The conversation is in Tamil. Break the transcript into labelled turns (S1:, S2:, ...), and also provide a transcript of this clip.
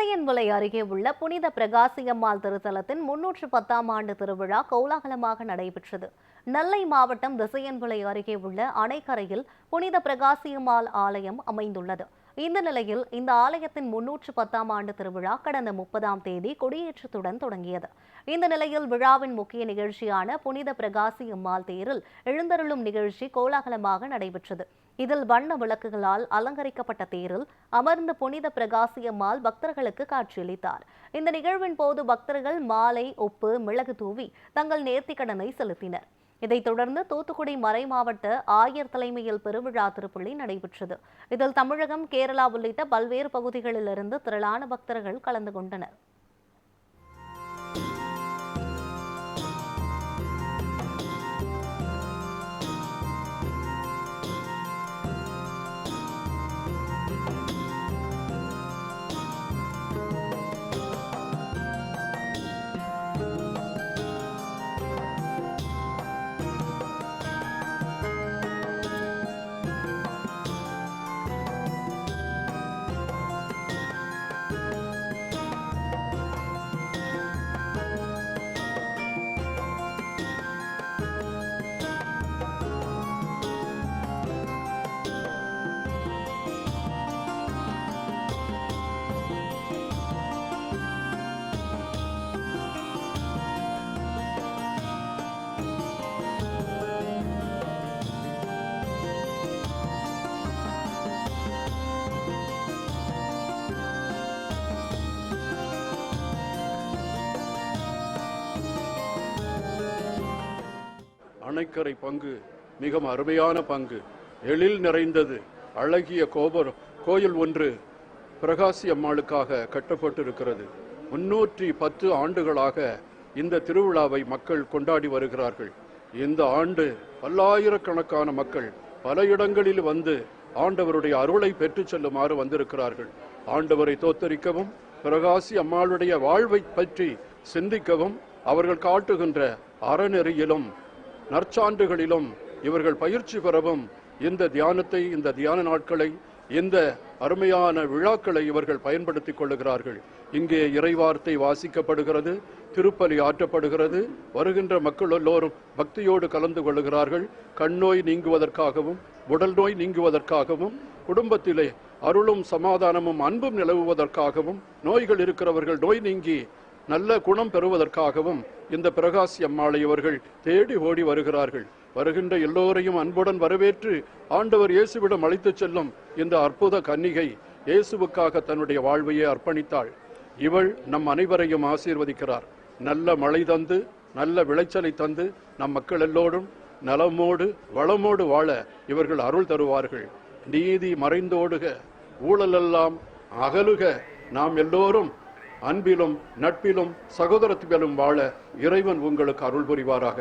S1: திசையன்விளை அருகே உள்ள புனித பிரகாசியம்மாள் திருத்தலத்தின் 310ஆம் ஆண்டு திருவிழா கோலாகலமாக நடைபெற்றது. நெல்லை மாவட்டம் திசையன்விளை அருகே உள்ள அணைக்கரையில் புனித பிரகாசியம்மாள் ஆலயம் அமைந்துள்ளது. இந்த நிலையில் இந்த ஆலயத்தின் 310ஆம் ஆண்டு திருவிழா கடந்த 30ஆம் தேதி கொடியேற்றத்துடன் தொடங்கியது. இந்த நிலையில் விழாவின் முக்கிய நிகழ்ச்சியான புனித பிரகாசியம்மாள் தேரில் எழுந்தருளும் நிகழ்ச்சி கோலாகலமாக நடைபெற்றது. இதில் வண்ண விளக்குகளால் அலங்கரிக்கப்பட்ட தேரில் அமர்ந்த புனித பிரகாசியம்மாள் பக்தர்களுக்கு காட்சியளித்தார். இந்த நிகழ்வின் போது பக்தர்கள் மாலை, உப்பு, மிளகு தூவி தங்கள் நேர்த்திக்கடனை செலுத்தினர். இதைத் தொடர்ந்து தூத்துக்குடி மறைமாவட்ட ஆயர் தலைமையில் பெருவிழா திருப்பலி நடைபெற்றது. இதில் தமிழகம், கேரளா உள்ளிட்ட பல்வேறு பகுதிகளிலிருந்து திரளான பக்தர்கள் கலந்து கொண்டனர்.
S2: அணைக்கரை பங்கு மிகவும் அருமையான பங்கு. எழில் நிறைந்தது. அழகிய கோயில் ஒன்று பிரகாசி அம்மாளுக்காக கட்டப்பட்டிருக்கிறது. 310 ஆண்டுகளாக இந்த திருவிழாவை மக்கள் கொண்டாடி வருகிறார்கள். இந்த ஆண்டு பல்லாயிரக்கணக்கான மக்கள் பல இடங்களில் வந்து ஆண்டவருடைய அருளை பெற்று செல்லுமாறு வந்திருக்கிறார்கள். ஆண்டவரை தோத்தரிக்கவும், பிரகாசி அம்மாளுடைய வாழ்வை பற்றி சிந்திக்கவும், அவர்கள் காட்டுகின்ற அறநெறியிலும் நற்சான்றுகளிலும் இவர்கள் பயிற்சி பெறவும் இந்த தியானத்தை, இந்த தியான நாட்களை, இந்த அருமையான விழாக்களை இவர்கள் பயன்படுத்திக் கொள்ளுகிறார்கள். இங்கே இறைவார்த்தை வாசிக்கப்படுகிறது, திருப்பலி ஆற்றப்படுகிறது. வருகின்ற மக்கள் எல்லோரும் பக்தியோடு கலந்து கொள்ளுகிறார்கள். கண்ணோய் நீங்குவதற்காகவும், உடல் நோய் நீங்குவதற்காகவும், குடும்பத்திலே அருளும் சமாதானமும் அன்பும் நிலவுவதற்காகவும், நோய்கள் இருக்கிறவர்கள் நோய் நீங்கி நல்ல குணம் பெறுவதற்காகவும் இந்த பிரகாசி அம்மாளை இவர்கள் தேடி ஓடி வருகிறார்கள். வருகின்ற எல்லோரையும் அன்புடன் வரவேற்று ஆண்டவர் இயேசுவிடம் அழைத்துச் செல்லும் இந்த அற்புத கன்னிகை இயேசுவுக்காக தன்னுடைய வாழ்வையே அர்ப்பணித்தாள். இவள் நம் அனைவரையும் ஆசீர்வதிக்கிறார். நல்ல மழை தந்து, நல்ல விளைச்சலை தந்து, நம் மக்கள் எல்லோரும் நலமோடு வளமோடு வாழ இவர்கள் அருள் தருவார்கள். நீதி மறைந்தோடுக, ஊழலெல்லாம் அகலுக, நாம் எல்லோரும் அன்பிலும் நட்பிலும் சகோதரத்துவத்திலும் வாழ இறைவன் உங்களுக்கு அருள் புரிவாராக.